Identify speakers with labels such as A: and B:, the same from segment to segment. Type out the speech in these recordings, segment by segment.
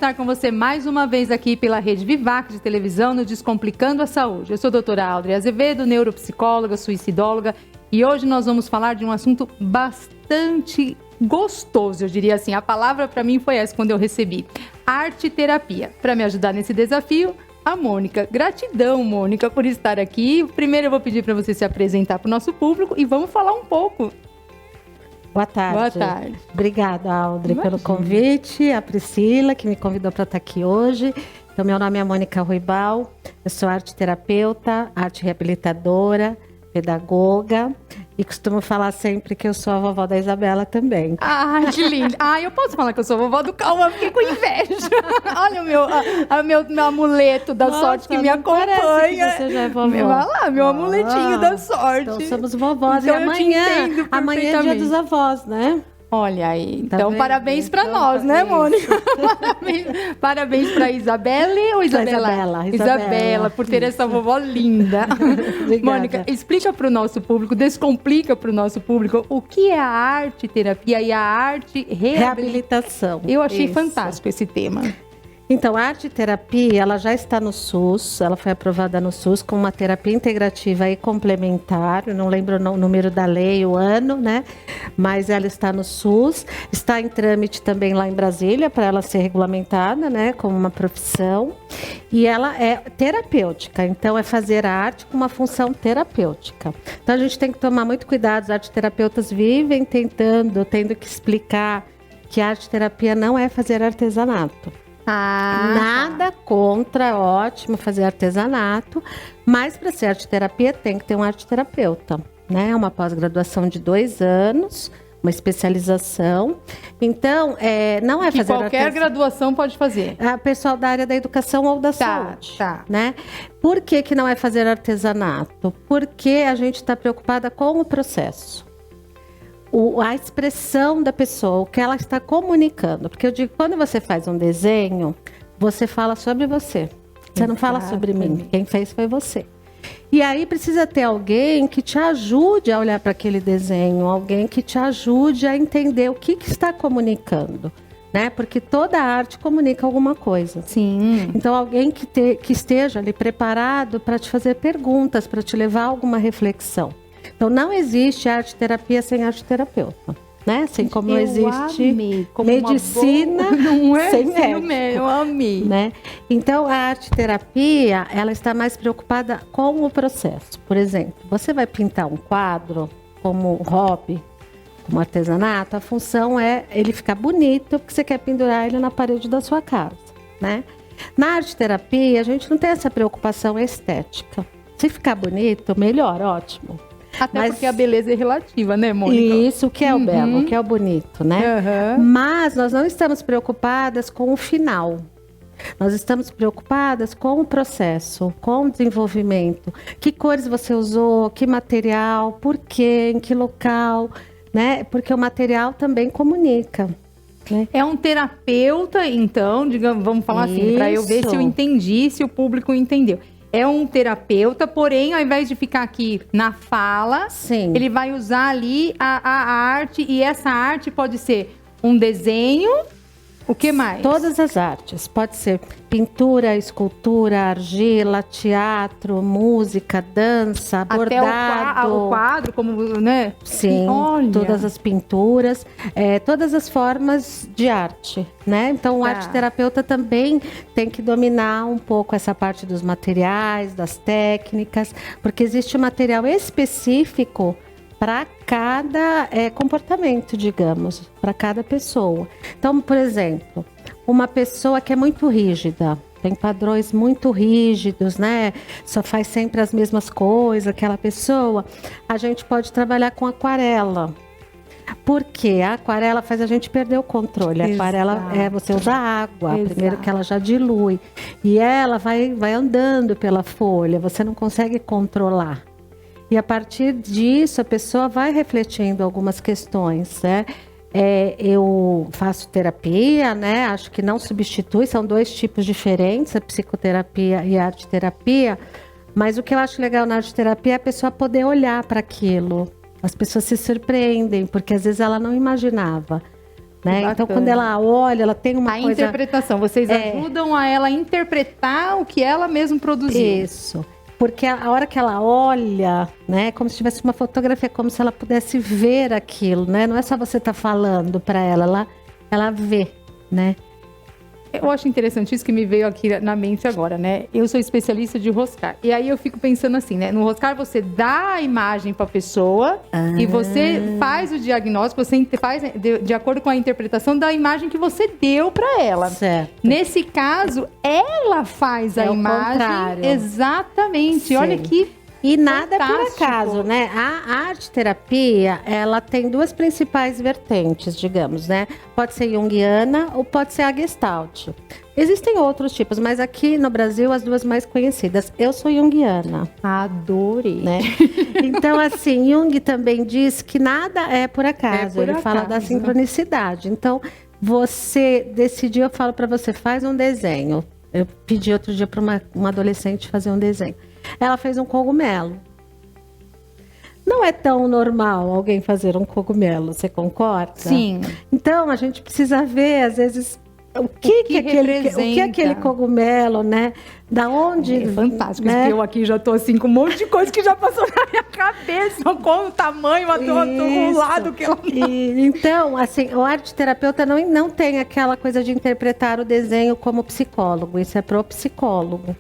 A: estar com você mais uma vez aqui pela Rede Vivac de televisão no Descomplicando a Saúde. Eu sou a doutora Audrey Azevedo, neuropsicóloga, suicidóloga, e hoje nós vamos falar de um assunto bastante gostoso, eu diria assim. A palavra para mim foi essa quando eu recebi. Arte terapia. Para me ajudar nesse desafio, a Mônica. Gratidão, Mônica, por estar aqui. Primeiro eu vou pedir para você se apresentar para o nosso público e vamos falar um pouco.
B: Boa tarde.
A: Boa tarde.
B: Obrigada, Audrey, pelo convite. A Priscila, que me convidou para estar aqui hoje. Então, meu nome é Mônica Ruibal, eu sou arte terapeuta, arte reabilitadora, pedagoga e costumo falar sempre que eu sou a vovó da Isabela também.
A: Ai, que lindo. Ai, eu posso falar que eu sou a vovó do Calma, fiquei com inveja. Olha o meu amuleto da sorte que me acompanha.
B: Que você já é vovó.
A: Olha lá, meu amuletinho da sorte.
B: Então somos vovós.
A: Então,
B: e amanhã é dia dos avós, né?
A: Olha aí, então
B: vendo?
A: parabéns para nós, né, Mônica? Parabéns para Isabelle ou Isabela? Isabela, por ter essa vovó linda. Mônica, explica para o nosso público, descomplica para o nosso público o que é a arte terapia e a arte
B: reabilitação.
A: Eu achei fantástico esse tema.
B: Então, a arte terapia, ela já está no SUS, ela foi aprovada no SUS com uma terapia integrativa e complementar, eu não lembro o número da lei, o ano, né? Mas ela está no SUS, está em trâmite também lá em Brasília, para ela ser regulamentada, né? Como uma profissão. E ela é terapêutica, então é fazer a arte com uma função terapêutica. Então, a gente tem que tomar muito cuidado, os arteterapeutas vivem tendo que explicar que a arte terapia não é fazer artesanato. Nada contra, ótimo fazer artesanato, mas para ser arte terapia tem que ter um arte terapeuta, né? Uma pós-graduação de 2 anos, uma especialização. Então, não é fazer
A: qualquer graduação pode fazer.
B: A pessoal da área da educação ou da saúde, né? Por que não é fazer artesanato? Porque a gente está preocupada com o processo. A expressão da pessoa, o que ela está comunicando. Porque eu digo, quando você faz um desenho, você fala sobre você. Você não fala sobre mim. Quem fez foi você. E aí precisa ter alguém que te ajude a olhar para aquele desenho, alguém que te ajude a entender o que está comunicando. Né? Porque toda arte comunica alguma coisa.
A: Sim.
B: Então, alguém que esteja ali preparado para te fazer perguntas, para te levar a alguma reflexão. Então, não existe arte terapia sem arte terapeuta, né? Assim como não existe medicina sem médico.
A: Eu amei.
B: Né? Então, a arte terapia, ela está mais preocupada com o processo. Por exemplo, você vai pintar um quadro como hobby, como artesanato, a função é ele ficar bonito, porque você quer pendurar ele na parede da sua casa, né? Na arte terapia, a gente não tem essa preocupação estética. Se ficar bonito, melhor, ótimo.
A: Até porque a beleza é relativa, né, Mônica?
B: Isso, o que é o belo, o que é o bonito, né? Mas nós não estamos preocupadas com o final. Nós estamos preocupadas com o processo, com o desenvolvimento. Que cores você usou, que material, por quê, em que local, né? Porque o material também comunica. Né?
A: É um terapeuta, então, digamos, vamos falar assim, para eu ver se eu entendi, se o público entendeu. É um terapeuta, porém, ao invés de ficar aqui na fala, ele vai usar ali a arte, e essa arte pode ser um desenho, o que mais?
B: Todas as artes, pode ser pintura, escultura, argila, teatro, música, dança, bordado.
A: Até o quadro, como, né?
B: Sim, todas as pinturas, todas as formas de arte, né? Então, o arte-terapeuta também tem que dominar um pouco essa parte dos materiais, das técnicas, porque existe um material específico para cada comportamento, digamos, para cada pessoa. Então, por exemplo, uma pessoa que é muito rígida, tem padrões muito rígidos, né? Só faz sempre as mesmas coisas, aquela pessoa, a gente pode trabalhar com aquarela. Porque a aquarela faz a gente perder o controle. A aquarela você usa água, primeiro que ela já dilui. E ela vai andando pela folha, você não consegue controlar. E a partir disso, a pessoa vai refletindo algumas questões, né? Eu faço terapia, né? Acho que não substitui, são 2 tipos diferentes, a psicoterapia e a arte-terapia. Mas o que eu acho legal na arte-terapia é a pessoa poder olhar para aquilo. As pessoas se surpreendem, porque às vezes ela não imaginava. Né? Então, quando ela olha, ela tem uma coisa...
A: A interpretação, vocês ajudam a ela interpretar o que ela mesma produziu.
B: Isso. Porque a hora que ela olha, né, como se tivesse uma fotografia, como se ela pudesse ver aquilo, né? Não é só você estar falando para ela vê, né?
A: Eu acho interessante isso que me veio aqui na mente agora, né? Eu sou especialista de roscar. E aí eu fico pensando assim, né? No roscar você dá a imagem para a pessoa e você faz o diagnóstico, você faz de acordo com a interpretação da imagem que você deu para ela.
B: Certo.
A: Nesse caso, ela faz a imagem.
B: Contrário.
A: Exatamente.
B: Sim.
A: Olha que
B: E nada é por
A: fantástico.
B: acaso, né? A arte-terapia, ela tem duas principais vertentes, digamos, né? Pode ser junguiana ou pode ser a Gestalt. Existem outros tipos, mas aqui no Brasil, as duas mais conhecidas. Eu sou junguiana.
A: adorei.
B: Né? Então, assim, Jung também diz que nada é por acaso. Ele fala da sincronicidade. Então, você decidiu, eu falo para você, faz um desenho. Eu pedi outro dia para uma adolescente fazer um desenho. Ela fez um cogumelo. Não é tão normal alguém fazer um cogumelo, você concorda?
A: Sim.
B: Então, a gente precisa ver, às vezes, o que é aquele cogumelo, né? Da onde...
A: É fantástico,
B: né?
A: porque eu aqui já tô assim com um monte de coisa que já passou na minha cabeça, com o tamanho, o lado que ela...
B: Então, assim, o arte-terapeuta não tem aquela coisa de interpretar o desenho como psicólogo, isso é pro psicólogo.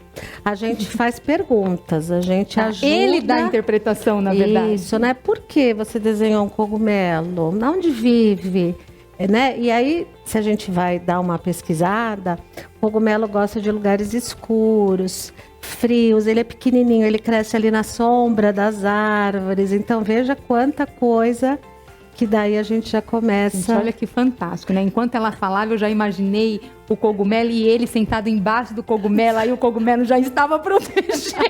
B: A gente faz perguntas, a gente ajuda...
A: Ele dá a interpretação, na verdade.
B: Isso, né? Por que você desenhou um cogumelo? Onde vive? Né? E aí, se a gente vai dar uma pesquisada, o cogumelo gosta de lugares escuros, frios, ele é pequenininho, ele cresce ali na sombra das árvores. Então, veja quanta coisa que daí a gente já começa...
A: Gente, olha que fantástico, né? Enquanto ela falava, eu já imaginei o cogumelo e ele sentado embaixo do cogumelo, aí o cogumelo já estava protegendo.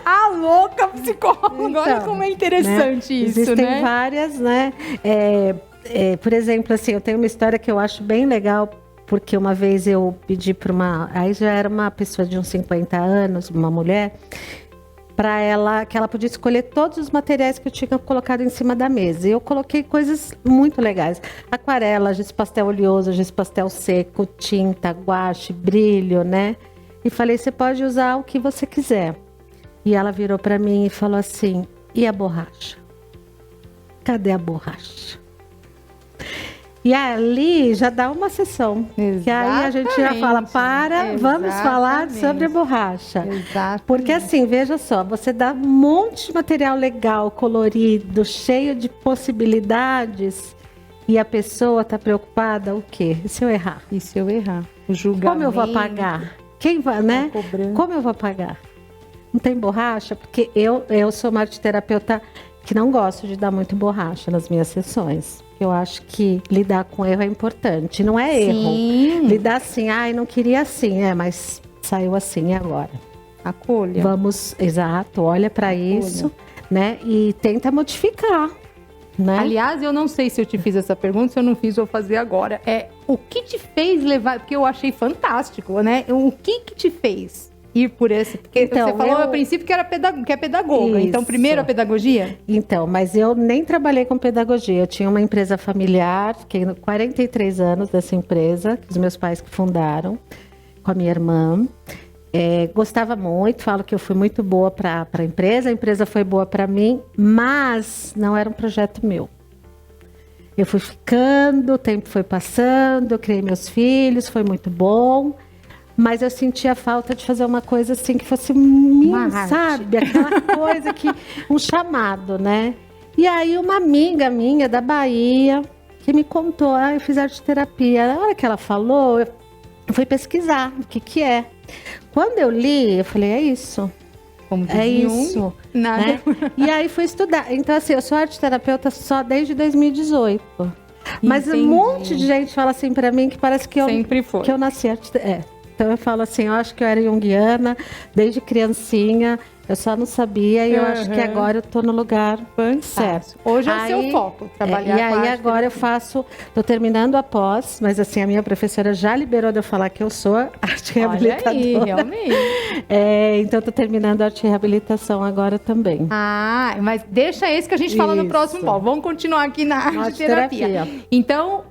A: A louca psicóloga, então, olha como é interessante, né? Isso,
B: existem
A: né?
B: Várias, né? Por exemplo, assim, eu tenho uma história que eu acho bem legal, porque uma vez eu pedi para aí já era uma pessoa de uns 50 anos, uma mulher, para ela, que ela podia escolher todos os materiais que eu tinha colocado em cima da mesa. E eu coloquei coisas muito legais. Aquarela, giz pastel oleoso, giz pastel seco, tinta, guache, brilho, né? E falei, você pode usar o que você quiser. E ela virou para mim e falou assim, e a borracha? Cadê a borracha? E ali já dá uma sessão.
A: Exatamente.
B: Que aí a gente já fala, vamos falar sobre a borracha.
A: Exatamente.
B: Porque assim, veja só, você dá um monte de material legal, colorido, cheio de possibilidades, e a pessoa está preocupada, o quê? E se eu errar?
A: E se eu errar? O julgamento.
B: Como eu vou apagar? Quem vai, né? Como eu vou apagar? Não tem borracha? Porque eu sou uma arteterapeuta que não gosto de dar muito borracha nas minhas sessões. Eu acho que lidar com erro é importante. Não é erro. Lidar assim, não queria assim, mas saiu assim, e agora?
A: Acolha.
B: Exato, olha para isso, né? E tenta modificar, né?
A: Aliás, eu não sei se eu te fiz essa pergunta, se eu não fiz, vou fazer agora. O que te fez levar, porque eu achei fantástico, né? O que te fez ir por esse? Porque então, você falou a princípio que é pedagoga.
B: Isso.
A: Então, primeiro a pedagogia?
B: Então, mas eu nem trabalhei com pedagogia. Eu tinha uma empresa familiar, fiquei 43 anos dessa empresa, que os meus pais que fundaram, com a minha irmã. Gostava muito, falo que eu fui muito boa para a empresa foi boa para mim, mas não era um projeto meu. Eu fui ficando, o tempo foi passando, eu criei meus filhos, foi muito bom. Mas eu sentia falta de fazer uma coisa assim, que fosse minha, sabe? Aquela coisa um chamado, né? E aí uma amiga minha da Bahia, que me contou, eu fiz arte-terapia. Na hora que ela falou, eu fui pesquisar o que é. Quando eu li, eu falei, é isso.
A: Como diz
B: isso.
A: Nada.
B: Né? E aí fui estudar. Então assim, eu sou arte-terapeuta só desde 2018. Mas um monte de gente fala assim pra mim que parece que
A: sempre foi.
B: Que eu nasci Então eu falo assim, eu acho que eu era junguiana desde criancinha, Eu só não sabia e eu acho que agora eu tô no lugar certo.
A: Hoje é o seu foco, trabalhar
B: e aí agora eu tô terminando a pós, mas assim, a minha professora já liberou de eu falar que eu sou arte reabilitadora.
A: Olha aí, realmente.
B: Então eu tô terminando a arte reabilitação agora também.
A: Ah, mas deixa esse que a gente fala no próximo bloco. Vamos continuar aqui na arte terapia. Então,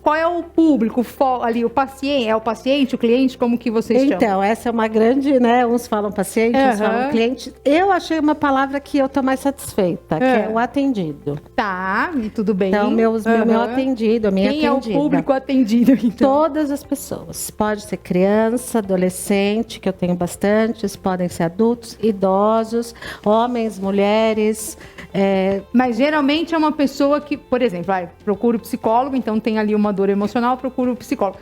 A: qual é o público ali, o paciente, o cliente, como que vocês chamam?
B: Então, essa é uma grande, né? Uns falam paciente, uns falam cliente. Eu achei uma palavra que eu tô mais satisfeita, que é o atendido.
A: Tá, tudo bem.
B: Então, meu atendido, a minha atendida.
A: Quem é o público atendido, então?
B: Todas as pessoas. Pode ser criança, adolescente, que eu tenho bastantes, podem ser adultos, idosos, homens, mulheres.
A: Mas geralmente é uma pessoa que, por exemplo, procura o psicólogo, então tem ali uma dor emocional, procura o psicólogo.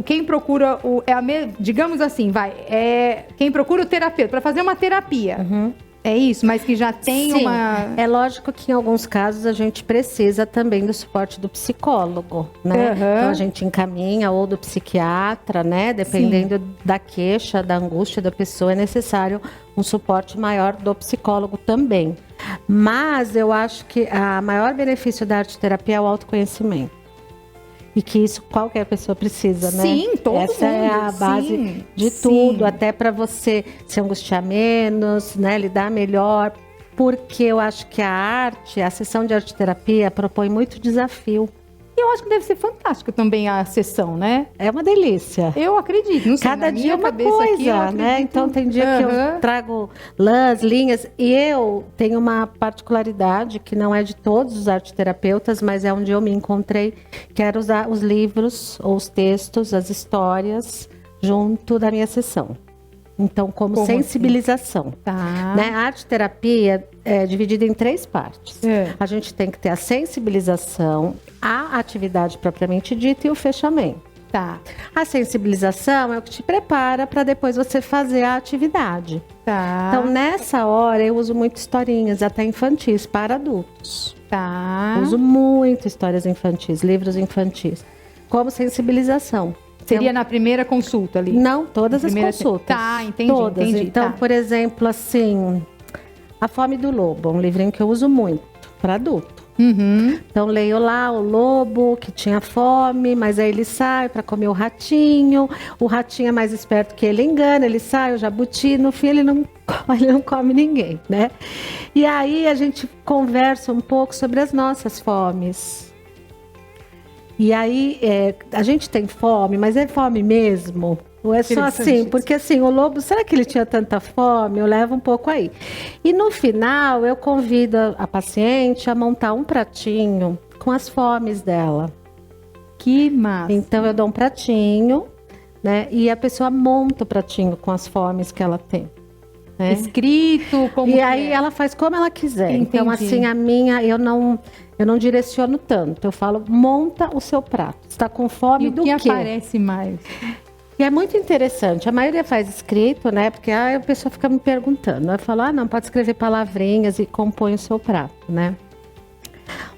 A: Quem procura digamos assim, quem procura o terapeuta para fazer uma terapia. É isso, mas que já tem uma...
B: É lógico que em alguns casos a gente precisa também do suporte do psicólogo, né? Então a gente encaminha ou do psiquiatra, né? Dependendo da queixa, da angústia da pessoa, é necessário um suporte maior do psicólogo também. Mas eu acho que o maior benefício da arte terapia é o autoconhecimento. E que isso qualquer pessoa precisa, né?
A: Sim, todo mundo.
B: Essa é a base de tudo, até para você se angustiar menos, né? Lidar melhor. Porque eu acho que a sessão de arte terapia propõe muito desafio.
A: E eu acho que deve ser fantástico também a sessão, né?
B: É uma delícia.
A: Eu acredito. Não sei,
B: cada dia é uma coisa,
A: aqui,
B: né? Então tem dia que eu trago lãs, linhas. E eu tenho uma particularidade que não é de todos os arteterapeutas, mas é onde eu me encontrei. Quero usar os livros, ou os textos, as histórias, junto da minha sessão. Então, como sensibilização.
A: Assim? Tá.
B: Né? A arte-terapia é dividida em 3 partes. A gente tem que ter a sensibilização, a atividade propriamente dita e o fechamento.
A: Tá.
B: A sensibilização é o que te prepara para depois você fazer a atividade.
A: Tá.
B: Então, nessa hora, eu uso muito historinhas, até infantis, para adultos.
A: Tá.
B: Uso muito histórias infantis, livros infantis, como sensibilização.
A: Seria na primeira consulta ali?
B: Não, todas as consultas.
A: Tá, entendi.
B: Todas.
A: Entendi,
B: então, por exemplo, assim, A Fome do Lobo, um livrinho que eu uso muito para adulto. Então, leio lá o lobo que tinha fome, mas aí ele sai para comer o ratinho é mais esperto que ele, engana, ele sai, o jabuti, no fim ele não come ninguém, né? E aí a gente conversa um pouco sobre as nossas fomes. E aí, a gente tem fome, mas é fome mesmo? Ou é só assim? Porque assim, o lobo, será que ele tinha tanta fome? Eu levo um pouco aí. E no final, eu convido a paciente a montar um pratinho com as fomes dela.
A: Que massa!
B: Então, eu dou um pratinho, né? E a pessoa monta o pratinho com as fomes que ela tem. Né?
A: Escrito, como
B: E aí, ela faz como ela quiser.
A: Entendi.
B: Então, assim, a minha, eu não direciono tanto. Eu falo, monta o seu prato. Você está com fome do quê?
A: E o que aparece mais?
B: E é muito interessante. A maioria faz escrito, né? Porque a pessoa fica me perguntando. Eu falo, não, pode escrever palavrinhas e compõe o seu prato, né?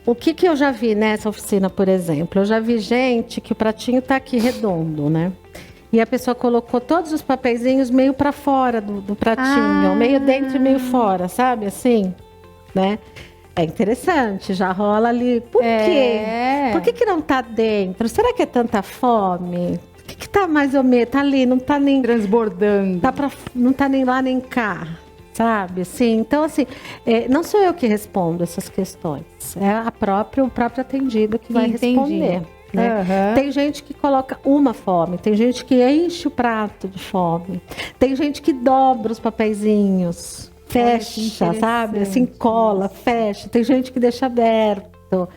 B: O que eu já vi nessa oficina, por exemplo? Eu já vi gente que o pratinho tá aqui redondo, né? E a pessoa colocou todos os papeizinhos meio para fora do pratinho. Meio dentro e meio fora, sabe? Assim, né? É interessante, já rola ali. Por quê? Por que não tá dentro? Será que é tanta fome? O que tá mais ou menos? Tá ali, não tá nem...
A: Transbordando.
B: Não tá nem lá, nem cá, sabe? Assim, então, assim, não sou eu que respondo essas questões. É o próprio atendido que vai responder. Né? Tem gente que coloca uma fome, tem gente que enche o prato de fome, tem gente que dobra os papeizinhos, fecha, sabe? Assim, cola, fecha, tem gente que deixa aberto.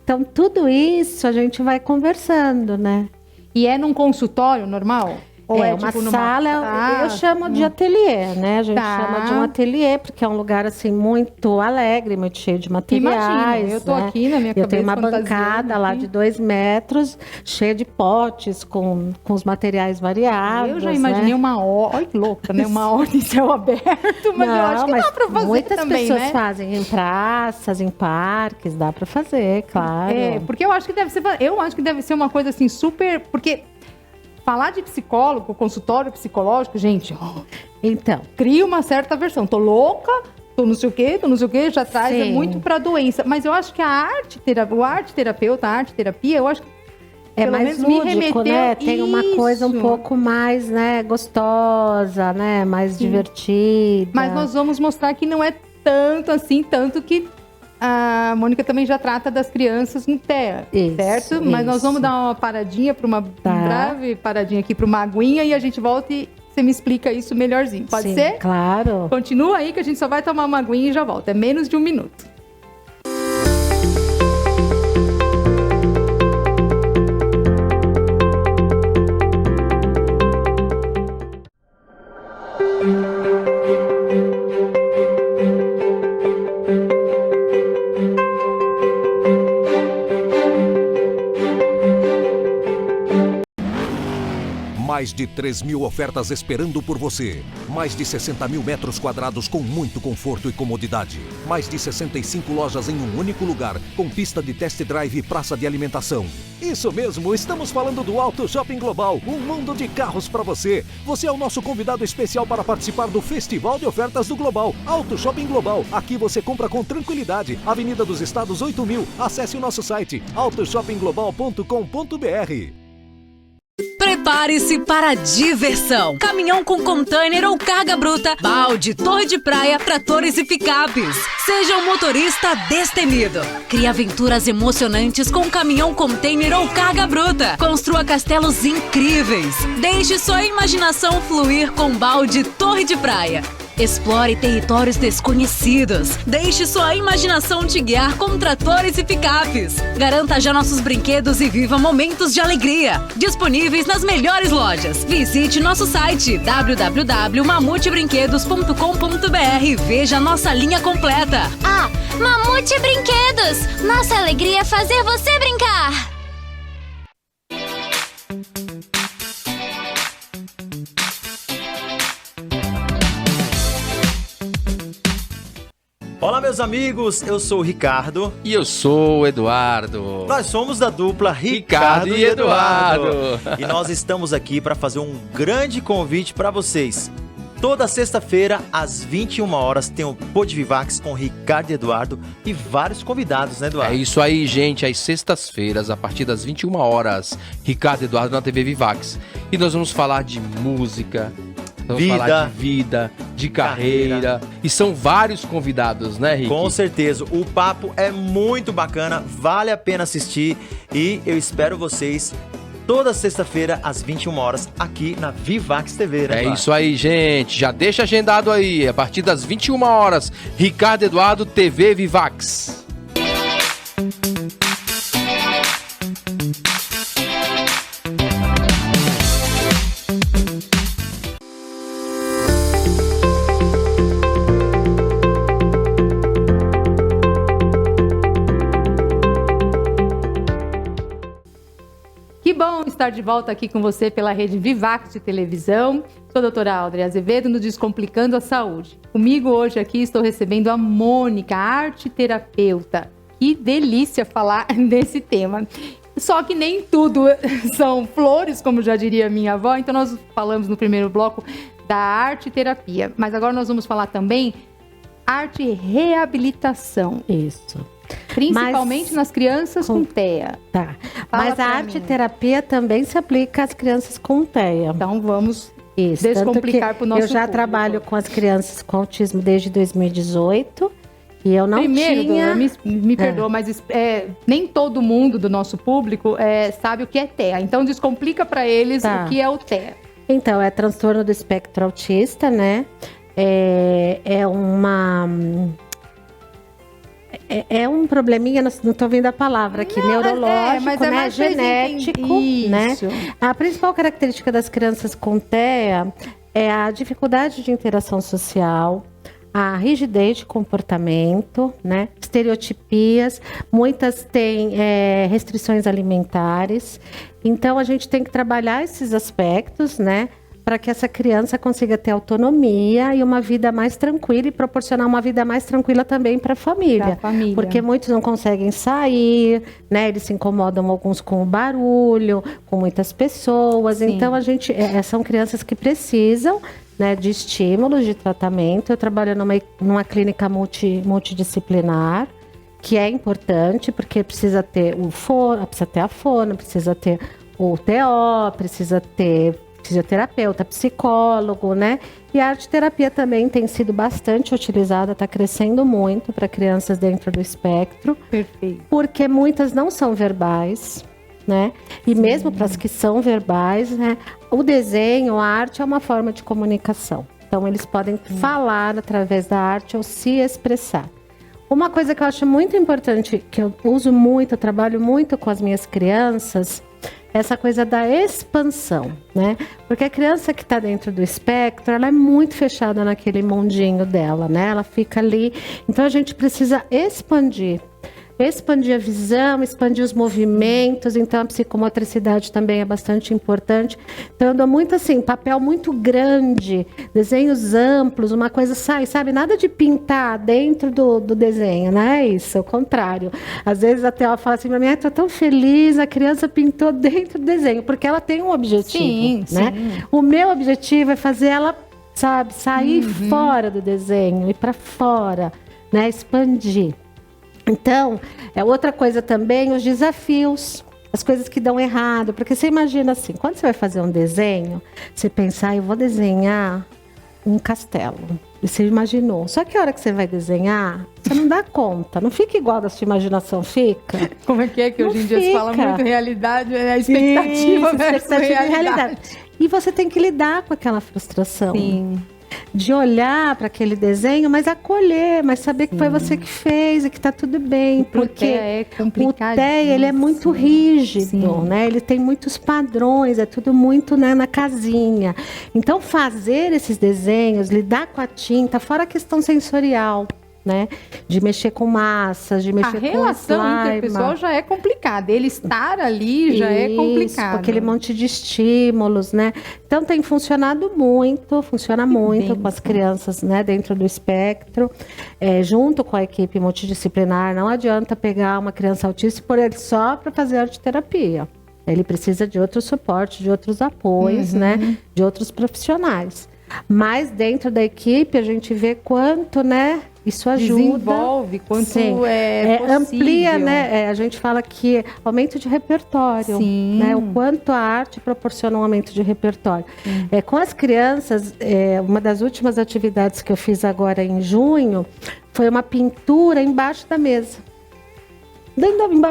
B: Então, tudo isso a gente vai conversando, né?
A: E é num consultório normal? Ou
B: é uma
A: tipo
B: sala, eu chamo de ateliê, né? A gente chama de um ateliê, porque é um lugar, assim, muito alegre, muito cheio de materiais.
A: Imagina, eu tô aqui na minha cabeça.
B: Eu tenho uma bancada lá de 2 metros, cheia de potes, com os materiais variados.
A: Eu já imaginei uma ordem, olha que louca, né? Uma ordem em céu aberto, mas eu acho que dá pra fazer
B: muitas
A: também,
B: pessoas fazem em praças, em parques, dá pra fazer, claro.
A: Porque eu acho que deve ser uma coisa, assim, super... Porque... falar de psicólogo, consultório psicológico, gente,
B: Então,
A: cria uma certa versão. Tô louca, tô não sei o quê, já traz muito pra doença. Mas eu acho que a arte-terapeuta, a arte-terapia, eu acho que
B: é mais lúdico, né? Tem uma coisa um pouco mais, né, gostosa, né? Mais divertida.
A: Mas nós vamos mostrar que não é tanto assim, tanto que a Mônica também já trata das crianças no TEA, certo? Mas nós vamos dar uma paradinha, uma breve paradinha aqui para uma aguinha e a gente volta e você me explica isso melhorzinho. Pode ser?
B: Claro.
A: Continua aí que a gente só vai tomar uma aguinha e já volta. É menos de 1 minuto.
C: Mais de 3.000 ofertas esperando por você. Mais de 60 mil metros quadrados com muito conforto e comodidade. Mais de 65 lojas em um único lugar, com pista de test drive e praça de alimentação. Isso mesmo, estamos falando do Auto Shopping Global, um mundo de carros para você. Você é o nosso convidado especial para participar do Festival de Ofertas do Global. Auto Shopping Global, aqui você compra com tranquilidade. Avenida dos Estados 8.000. Acesse o nosso site autoshoppingglobal.com.br.
D: Prepare-se para a diversão. Caminhão com container ou carga bruta, balde, torre de praia, tratores e picapes. Seja um motorista destemido. Crie aventuras emocionantes com caminhão, container ou carga bruta. Construa castelos incríveis. Deixe sua imaginação fluir com balde, torre de praia. Explore territórios desconhecidos. Deixe sua imaginação te guiar com tratores e picapes. Garanta já nossos brinquedos e viva momentos de alegria. Disponíveis nas melhores lojas. Visite nosso site www.mamutebrinquedos.com.br e veja nossa linha completa.
E: Mamute Brinquedos! Nossa alegria é fazer você brincar!
F: Olá, meus amigos, eu sou o Ricardo.
G: E eu sou o Eduardo.
F: Nós somos da dupla Ricardo e Eduardo. E nós estamos aqui para fazer um grande convite para vocês. Toda sexta-feira, às 21 horas, tem o Podvivax com Ricardo e Eduardo e vários convidados, né, Eduardo?
G: É isso aí, gente. Às sextas-feiras, a partir das 21 horas, Ricardo e Eduardo na TV Vivax. E nós vamos falar de música, vamos falar de vida, de carreira. E são vários convidados, né, Rick?
F: Com certeza. O papo é muito bacana, vale a pena assistir. E eu espero vocês toda sexta-feira, às 21 horas, aqui na Vivax TV, né?
G: É isso aí, gente. Já deixa agendado aí. A partir das 21 horas, Ricardo e Eduardo, TV Vivax.
A: Estar de volta aqui com você pela rede Vivax de televisão. Sou a doutora Áudrea Azevedo no Descomplicando a Saúde. Comigo hoje aqui estou recebendo a Mônica, arte-terapeuta. Que delícia falar desse tema. Só que nem tudo são flores, como já diria minha avó. Então nós falamos no primeiro bloco da arte-terapia. Mas agora nós vamos falar também arte-reabilitação.
B: Isso.
A: Principalmente nas crianças com TEA.
B: Tá. Mas a arte-terapia também se aplica às crianças com TEA.
A: Então vamos descomplicar para o nosso
B: Eu já trabalho com as crianças com autismo desde 2018 e eu não tinha...
A: Me perdoa, mas nem todo mundo do nosso público sabe o que é TEA. Então descomplica para eles o que é o TEA.
B: Então, é transtorno do espectro autista, né? É um probleminha, não estou vendo a palavra aqui, neurológico, né? Genético, né? A principal característica das crianças com TEA é a dificuldade de interação social, a rigidez de comportamento, né? Estereotipias, muitas têm restrições alimentares. Então, a gente tem que trabalhar esses aspectos, né? para que essa criança consiga ter autonomia e uma vida mais tranquila e proporcionar uma vida mais tranquila também para a família. Porque muitos não conseguem sair, né? Eles se incomodam alguns com o barulho, com muitas pessoas. Sim. Então são crianças que precisam, né, de estímulos, de tratamento. Eu trabalho numa clínica multidisciplinar, que é importante, porque precisa ter a fono, precisa ter o TO, precisa ter fisioterapeuta, psicólogo, né? E a arte-terapia também tem sido bastante utilizada, está crescendo muito para crianças dentro do espectro.
A: Perfeito.
B: Porque muitas não são verbais, né? E sim, mesmo para as que são verbais, né? O desenho, a arte é uma forma de comunicação. Então, eles podem falar através da arte ou se expressar. Uma coisa que eu acho muito importante, que eu uso muito, eu trabalho muito com as minhas crianças, essa coisa da expansão, né? Porque a criança que está dentro do espectro, ela é muito fechada naquele mundinho dela, né? Ela fica ali. Então, a gente precisa expandir a visão, expandir os movimentos. Então, a psicomotricidade também é bastante importante. Então, eu dou muito assim, papel muito grande, desenhos amplos, uma coisa, sabe? Nada de pintar dentro do desenho, não é isso? É o contrário. Às vezes até ela fala assim, minha mãe, tô tão feliz, a criança pintou dentro do desenho, porque ela tem um objetivo, né? Sim. O meu objetivo é fazer ela, sabe, sair fora do desenho, ir para fora, né? Expandir. Então, outra coisa também, os desafios, as coisas que dão errado. Porque você imagina assim, quando você vai fazer um desenho, você pensa, eu vou desenhar um castelo. E você imaginou. Só que a hora que você vai desenhar, você não dá conta. Não fica igual da sua imaginação, fica.
A: Como é que hoje em dia se fala muito realidade, a expectativa versus realidade.
B: E você tem que lidar com aquela frustração. Sim. De olhar para aquele desenho, mas acolher, mas saber que foi você que fez e que está tudo bem, porque o TEA, ele é muito rígido, né? Ele tem muitos padrões, é tudo muito, né, na casinha. Então, fazer esses desenhos, lidar com a tinta, fora a questão sensorial, né? De mexer com massas, de mexer com slime. A relação
A: interpessoal já é complicada. Ele estar ali já é complicado.
B: Com aquele monte de estímulos, né? Então tem funcionado muito, com as crianças, né? Dentro do espectro, junto com a equipe multidisciplinar. Não adianta pegar uma criança autista e pôr ele só para fazer arte-terapia. Ele precisa de outro suporte, de outros apoios, né? De outros profissionais. Mas dentro da equipe a gente vê quanto, né? Isso ajuda.
A: Desenvolve, quanto é possível.
B: Amplia, né? A gente fala que aumento de repertório. Sim. Né? O quanto a arte proporciona um aumento de repertório. Com as crianças, uma das últimas atividades que eu fiz agora em junho foi uma pintura embaixo da mesa.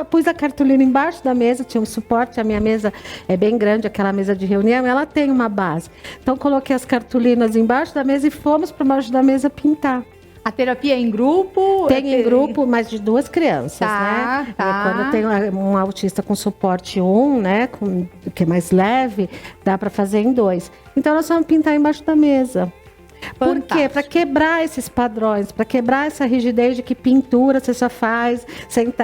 B: Pus a cartolina embaixo da mesa, tinha um suporte, a minha mesa é bem grande, aquela mesa de reunião, ela tem uma base. Então, coloquei as cartolinas embaixo da mesa e fomos para baixo da mesa pintar.
A: A terapia é em grupo?
B: Tem em grupo, mas de 2 crianças, né? Quando tem um autista com suporte 1, né? Que é mais leve, dá para fazer em 2. Então, nós vamos pintar embaixo da mesa. Por quê? Para quebrar esses padrões, para quebrar essa rigidez de que pintura você só faz,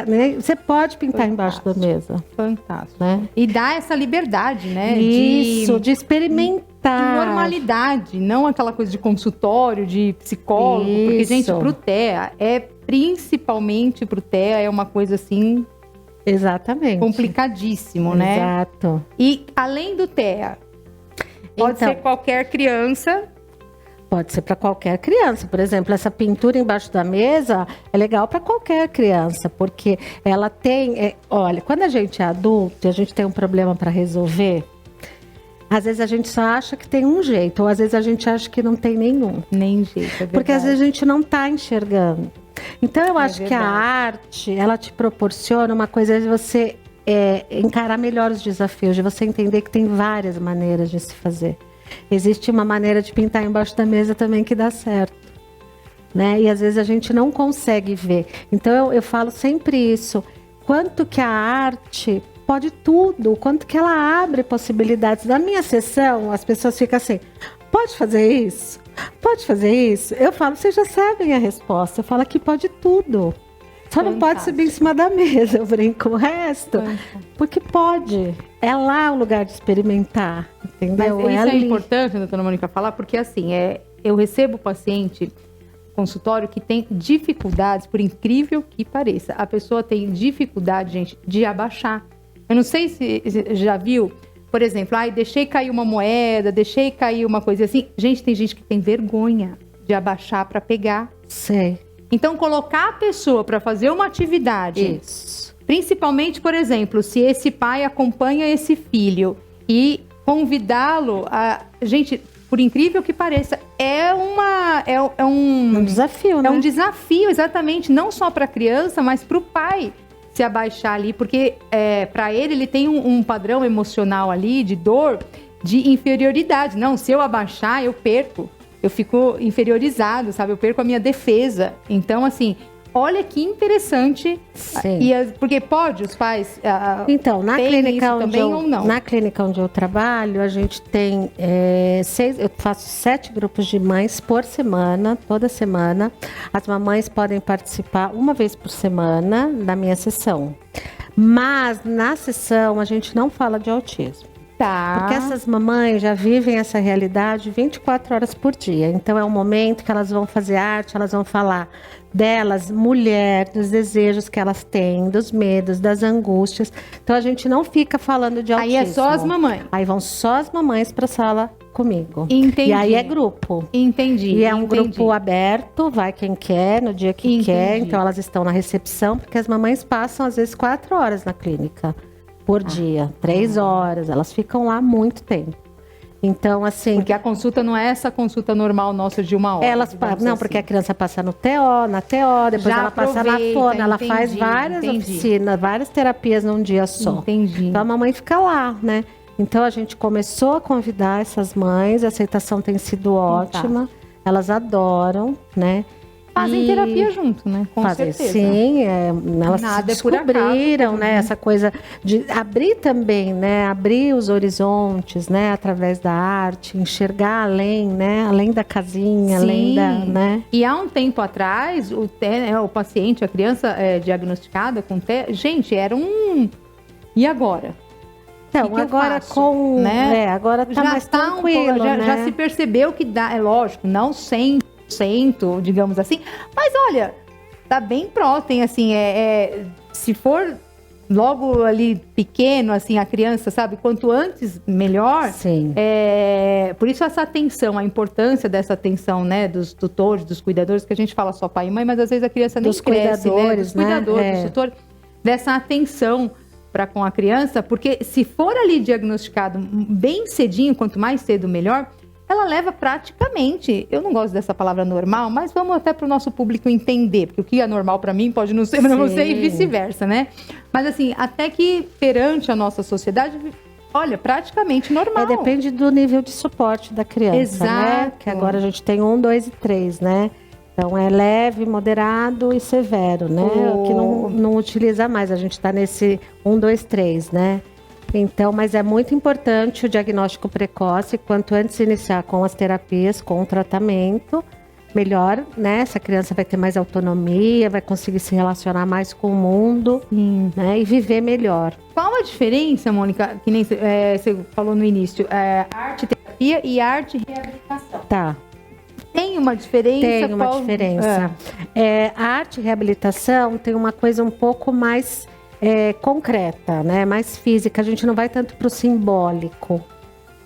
B: né? Você pode pintar embaixo da mesa.
A: Fantástico. Né? E dá essa liberdade, né?
B: Isso, de experimentar.
A: De normalidade, não aquela coisa de consultório, de psicólogo. Isso. Porque, gente, pro TEA, principalmente pro TEA, é uma coisa assim...
B: Exatamente.
A: Complicadíssimo, né?
B: Exato.
A: E além do TEA, pode ser qualquer criança...
B: Pode ser para qualquer criança. Por exemplo, essa pintura embaixo da mesa é legal para qualquer criança, porque ela tem... olha, quando a gente é adulto e a gente tem um problema para resolver, às vezes a gente só acha que tem um jeito, ou às vezes a gente acha que não tem nenhum.
A: Nem jeito, é verdade.
B: Porque às vezes a gente não está enxergando. Então, eu acho que a arte, ela te proporciona uma coisa de você encarar melhor os desafios, de você entender que tem várias maneiras de se fazer. Existe uma maneira de pintar embaixo da mesa também que dá certo, né? E às vezes a gente não consegue ver. Então eu falo sempre isso. Quanto que a arte pode tudo, quanto que ela abre possibilidades. Na minha sessão, as pessoas ficam assim, pode fazer isso? Pode fazer isso? Eu falo, vocês já sabem a resposta. Eu falo que pode tudo. Só não pode subir em cima da mesa, eu brinco o resto. Porque pode. é lá o lugar de experimentar, entendeu?
A: Mas isso é
B: ali.
A: importante, doutora Mônica, falar, porque assim, eu recebo paciente consultório que tem dificuldades, por incrível que pareça. A pessoa tem dificuldade, gente, de abaixar. Eu não sei se já viu, por exemplo, deixei cair uma moeda, deixei cair uma coisa assim. Gente, tem gente que tem vergonha de abaixar para pegar.
B: Sei.
A: Então, colocar a pessoa para fazer uma atividade,
B: Isso.
A: principalmente, por exemplo, se esse pai acompanha esse filho e convidá-lo a... Gente, por incrível que pareça, é um
B: desafio, né?
A: É um desafio, exatamente, não só para a criança, mas para o pai se abaixar ali, porque para ele tem um padrão emocional ali de dor, de inferioridade. Não, se eu abaixar, eu perco. Eu fico inferiorizado, sabe? Eu perco a minha defesa. Então, olha que interessante.
B: Sim.
A: Porque pode os pais
B: então, na clínica onde
A: também ou não?
B: Na clínica onde eu trabalho, a gente tem eu faço 7 grupos de mães por semana, toda semana. As mamães podem participar uma vez por semana da minha sessão. Mas na sessão a gente não fala de autismo.
A: Tá.
B: Porque essas mamães já vivem essa realidade 24 horas por dia. Então é um momento que elas vão fazer arte, elas vão falar delas, mulher, dos desejos que elas têm, dos medos, das angústias. Então a gente não fica falando de autismo.
A: Aí é só as mamães.
B: Aí vão só as mamães para a sala comigo.
A: Entendi.
B: E aí é grupo.
A: Entendi.
B: E é um grupo aberto, vai quem quer, no dia que quer. Então elas estão na recepção, porque as mamães passam às vezes 4 horas na clínica por dia, 3 horas. Elas ficam lá muito tempo. Então,
A: Porque a consulta não é essa consulta normal nossa de 1 hora.
B: Elas não, porque a criança passa no TO, na TO, depois ela passa na fono, ela faz várias oficinas, várias terapias num dia só.
A: Entendi.
B: Então a mamãe fica lá, né? Então a gente começou a convidar essas mães, a aceitação tem sido ótima, elas adoram, né?
A: Fazem terapia junto, né? Com certeza.
B: Sim, elas
A: Nada
B: se descobriram, né? Essa coisa de abrir também, né? Abrir os horizontes, né? Através da arte, enxergar além, né? Além da casinha, além da, né?
A: E há um tempo atrás, o paciente, a criança diagnosticada com TEA, gente, era um... E agora?
B: Então,
A: que
B: agora
A: com... Né?
B: Agora tá mais tranquilo, né?
A: Já se percebeu que dá, lógico, não 100%, digamos assim, mas olha, tá bem próximo, tem se for logo ali pequeno, assim, a criança, sabe, quanto antes, melhor.
B: Sim.
A: Por isso essa atenção, a importância dessa atenção, né, dos tutores, dos cuidadores, que a gente fala só pai e mãe, mas às vezes a criança nem cresce, né, dos cuidadores, dos tutores, dessa atenção para com a criança, porque se for ali diagnosticado bem cedinho, quanto mais cedo, melhor, ela leva praticamente, eu não gosto dessa palavra normal, mas vamos até para o nosso público entender, porque o que é normal para mim pode não ser para você e vice-versa, né? Mas assim, até que perante a nossa sociedade, olha, praticamente normal.
B: Depende do nível de suporte da criança,
A: Exato.
B: Né? Que agora a gente tem 1, 2 e 3, né? Então é leve, moderado e severo, né? O que não utiliza mais, a gente está nesse 1, 2, 3, né? Então, mas é muito importante o diagnóstico precoce, quanto antes iniciar com as terapias, com o tratamento, melhor, né? Essa criança vai ter mais autonomia, vai conseguir se relacionar mais com o mundo, né? E viver melhor.
A: Qual a diferença, Mônica, que nem você falou no início, arte-terapia e arte-reabilitação?
B: Tá.
A: Tem uma diferença?
B: Tem uma diferença. A arte-reabilitação tem uma coisa um pouco mais... concreta, né? Mais física, a gente não vai tanto para o simbólico,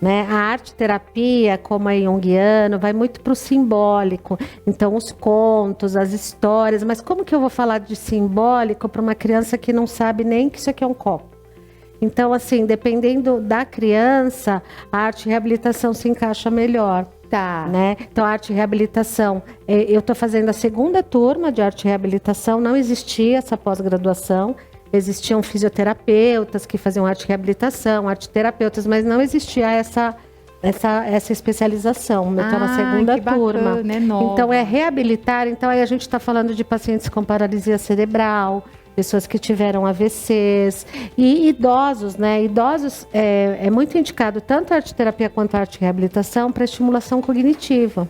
B: né? A arte-terapia, como a junguiana, vai muito para o simbólico. Então, os contos, as histórias, mas como que eu vou falar de simbólico para uma criança que não sabe nem que isso aqui é um copo? Então, assim, dependendo da criança, a arte-reabilitação se encaixa melhor.
A: Tá.
B: Né? Então, a arte-reabilitação, eu estou fazendo a 2ª turma de arte-reabilitação, não existia essa pós-graduação. Existiam fisioterapeutas que faziam arte-reabilitação, arte-terapeutas, mas não existia essa especialização. Eu estou na 2ª turma.
A: Bacana,
B: então, é reabilitar. Então, aí a gente está falando de pacientes com paralisia cerebral, pessoas que tiveram AVCs e idosos, né? Idosos é muito indicado tanto a arte-terapia quanto a arte-reabilitação para estimulação cognitiva.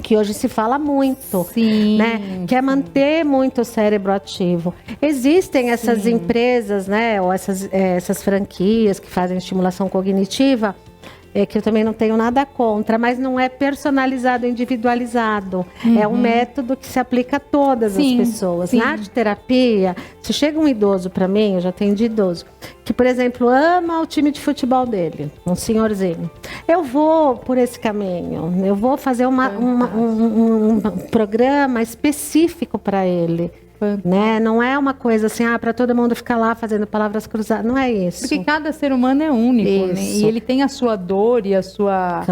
B: que hoje se fala muito,
A: Sim,
B: né? Que é manter muito o cérebro ativo. Existem essas empresas, né? Ou essas franquias que fazem estimulação cognitiva, que eu também não tenho nada contra, mas não é personalizado, individualizado. É um método que se aplica a todas as pessoas. Na arte terapia, se chega um idoso para mim, eu já tenho de idoso, que, por exemplo, ama o time de futebol dele, um senhorzinho. Eu vou por esse caminho, eu vou fazer um programa específico para ele. Né? Não é uma coisa assim, para todo mundo ficar lá fazendo palavras cruzadas, não é isso.
A: Porque cada ser humano é único, né? E ele tem a sua dor e a sua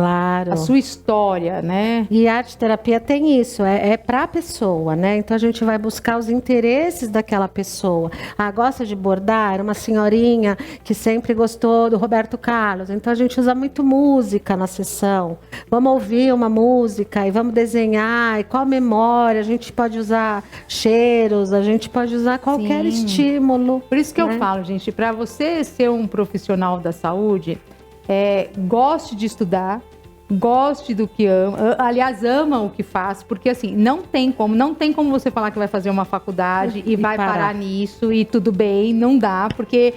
A: história, né?
B: E a arte terapia tem isso, é para a pessoa, né? Então a gente vai buscar os interesses daquela pessoa. Gosta de bordar? Uma senhorinha que sempre gostou do Roberto Carlos, então a gente usa muito música na sessão. Vamos ouvir uma música e vamos desenhar, e qual memória, a gente pode usar cheiro, a gente pode usar qualquer estímulo.
A: Por isso que eu falo, gente, para você ser um profissional da saúde, goste de estudar, goste do que ama, aliás, ama o que faz, porque assim, não tem como você falar que vai fazer uma faculdade e vai parar nisso e tudo bem, não dá, porque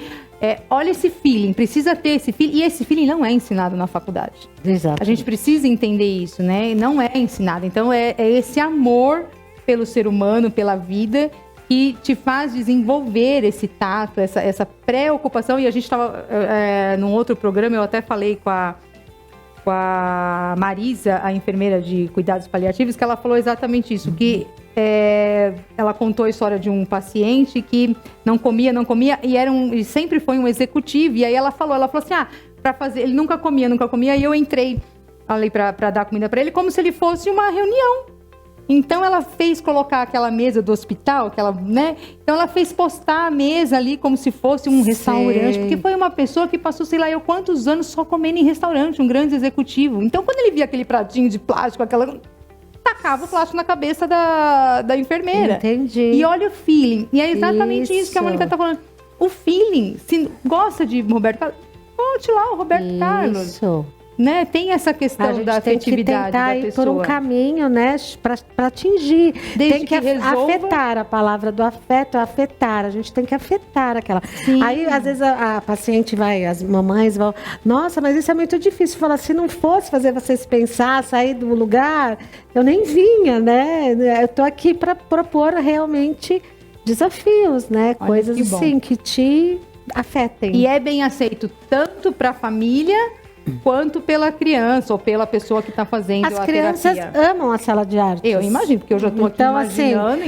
A: olha esse feeling, precisa ter esse feeling, e esse feeling não é ensinado na faculdade.
B: Exato.
A: A gente precisa entender isso, né? Não é ensinado. Então é esse amor pelo ser humano, pela vida, que te faz desenvolver esse tato, essa preocupação. E a gente estava num outro programa, eu até falei com a Marisa, a enfermeira de cuidados paliativos, que ela falou exatamente isso, que ela contou a história de um paciente que não comia, e sempre foi um executivo, e aí ela falou assim, para fazer, ele nunca comia, e eu entrei ali para dar comida para ele, como se ele fosse uma reunião. Então ela fez colocar aquela mesa do hospital, né? Então ela fez postar a mesa ali como se fosse um restaurante, porque foi uma pessoa que passou, sei lá, quantos anos só comendo em restaurante, um grande executivo. Então quando ele via aquele pratinho de plástico, tacava o plástico na cabeça da enfermeira.
B: Entendi.
A: E olha o feeling. E é exatamente isso que a Mônica tá falando. O feeling, se gosta de Roberto Carlos, volte lá o Roberto Carlos. Né? Tem essa questão da afetividade da pessoa. A gente tem que tentar ir por um caminho,
B: né, para atingir. Tem que afetar, a palavra do afeto é afetar. A gente tem que afetar aquela. Sim. Aí, às vezes, a paciente as mamães vão, nossa, mas isso é muito difícil. Fala, se não fosse fazer vocês pensar, sair do lugar, eu nem vinha, né? Eu tô aqui para propor realmente desafios, né?
A: Olha,
B: coisas assim que te afetem.
A: E é bem aceito tanto para a família quanto pela criança ou pela pessoa que está fazendo a terapia. As crianças
B: amam a sala de arte.
A: Eu imagino, porque eu já estou aqui imaginando,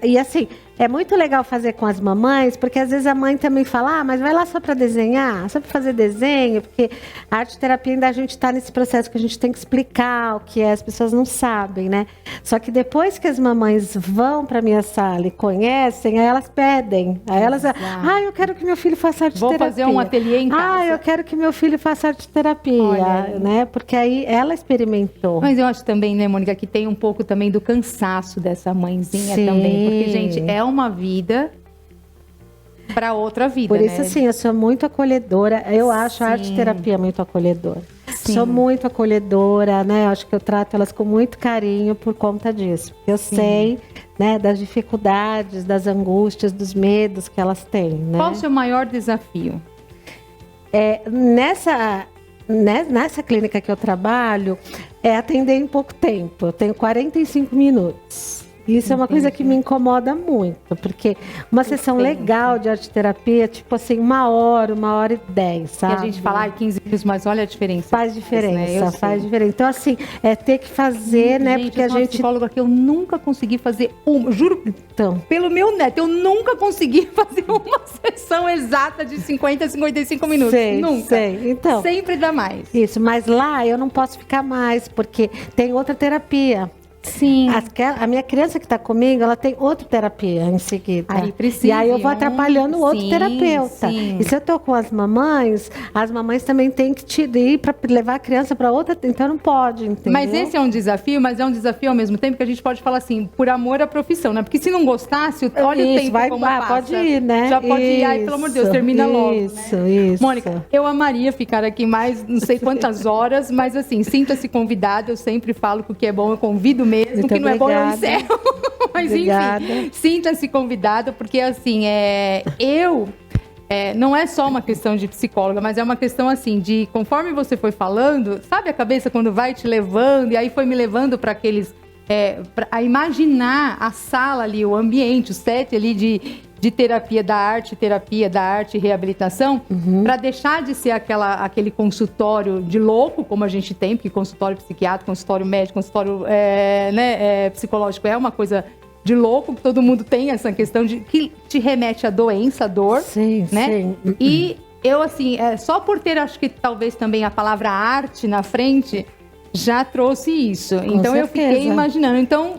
B: e assim, é muito legal fazer com as mamães, porque às vezes a mãe também fala, mas vai lá só para desenhar, só para fazer desenho, porque a arte terapia ainda a gente está nesse processo que a gente tem que explicar o que é, as pessoas não sabem, né? Só que depois que as mamães vão para minha sala e conhecem, aí elas pedem, aí elas, eu quero que meu filho faça arte terapia.
A: Vou fazer um ateliê em casa.
B: Eu quero que meu filho faça arte terapia, né? Porque aí ela experimentou.
A: Mas eu acho também, né, Mônica, que tem um pouco também do cansaço dessa mãezinha também, porque, gente, é uma vida para outra vida.
B: Por isso, assim, eu sou muito acolhedora. Eu acho a arte terapia muito acolhedora. Sou muito acolhedora, né? Eu acho que eu trato elas com muito carinho por conta disso. Eu sei, né, das dificuldades, das angústias, dos medos que elas têm, né?
A: Qual o seu maior desafio?
B: Nessa clínica que eu trabalho, atender em pouco tempo. Eu tenho 45 minutos. Isso é uma coisa que me incomoda muito, porque uma sessão legal de arte terapia, tipo assim, 1h10, sabe?
A: E a gente fala 15 minutos, mas olha a diferença.
B: Faz diferença, faz diferença. Então, assim, ter que fazer, né? Porque a gente...
A: psicóloga que eu nunca consegui fazer juro, pelo meu neto, eu nunca consegui fazer uma sessão exata de 50 a 55 minutos. Nunca.
B: Então,
A: sempre dá mais.
B: Isso, mas lá eu não posso ficar mais, porque tem outra terapia.
A: Sim.
B: A minha criança que está comigo, ela tem outra terapia em seguida.
A: Aí precisa.
B: E aí eu vou atrapalhando o outro terapeuta.
A: Sim.
B: E se eu tô com as mamães também têm que te ir para levar a criança para outra, então não pode, entendeu?
A: Mas esse é um desafio, mas é um desafio ao mesmo tempo que a gente pode falar assim, por amor à profissão, né? Porque se não gostasse, olha o tempo como passa.
B: Pode ir, né?
A: Já pode ir, ai, pelo amor de Deus, termina logo, né?
B: Isso.
A: Mônica, eu amaria ficar aqui mais não sei quantas horas, mas assim, sinta-se convidada, eu sempre falo que o que é bom eu convido mesmo,
B: Muito
A: que não
B: obrigada.
A: é bom eu encerro. Mas
B: Obrigada.
A: enfim, sinta-se convidada, porque assim, não é só uma questão de psicóloga, mas é uma questão assim, de conforme você foi falando, sabe a cabeça quando vai te levando, e aí foi me levando para aqueles, a imaginar a sala ali, o ambiente, o set ali de terapia da arte e reabilitação, para deixar de ser aquele consultório de louco, como a gente tem, porque consultório psiquiátrico, consultório médico, consultório psicológico é uma coisa de louco, que todo mundo tem essa questão de que te remete à doença, à dor,
B: sim,
A: né?
B: Sim.
A: E eu, assim, só por ter, acho que talvez também a palavra arte na frente, já trouxe isso. Então,
B: certeza.
A: eu fiquei imaginando. Então,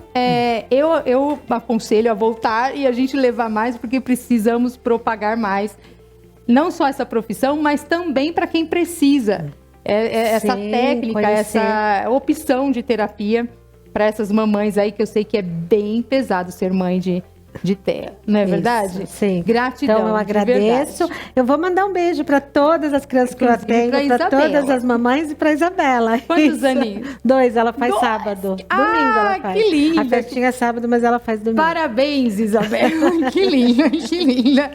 A: eu aconselho a voltar e a gente levar mais, porque precisamos propagar mais, não só essa profissão, mas também para quem precisa. Essa técnica,
B: conhecer.
A: essa opção de terapia para essas mamães aí, que eu sei que é bem pesado ser mãe de ter, não é verdade?
B: Sim.
A: Gratidão.
B: Então eu agradeço. Eu vou mandar um beijo para todas as crianças que eu atendo, para todas as mamães e para Isabela.
A: Quantos aninhos?
B: 2, ela faz sábado. Domingo ela faz.
A: Que linda.
B: A festinha é sábado, mas ela faz domingo.
A: Parabéns, Isabela. Que linda, que linda.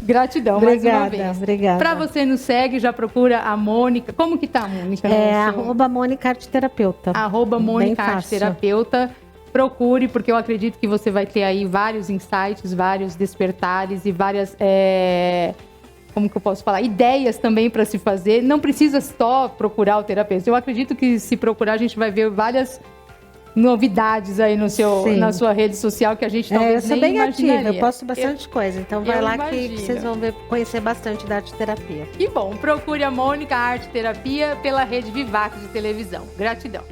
A: Gratidão, mais uma vez.
B: Obrigada.
A: Para você nos segue, já procura a Mônica. Como que tá a Mônica?
B: @Mônica Arte Terapeuta.
A: @Mônica Arte Terapeuta. Procure, porque eu acredito que você vai ter aí vários insights, vários despertares e várias, como que eu posso falar, ideias também para se fazer. Não precisa só procurar o terapeuta. Eu acredito que se procurar, a gente vai ver várias novidades aí na sua rede social que a gente talvez
B: eu sou
A: nem
B: bem
A: imaginaria.
B: ativa, eu posto bastante coisa. Então vai lá
A: imagino.
B: que vocês vão conhecer bastante da arte terapia.
A: Que bom. Procure a Mônica Arte Terapia pela rede Vivax de televisão. Gratidão.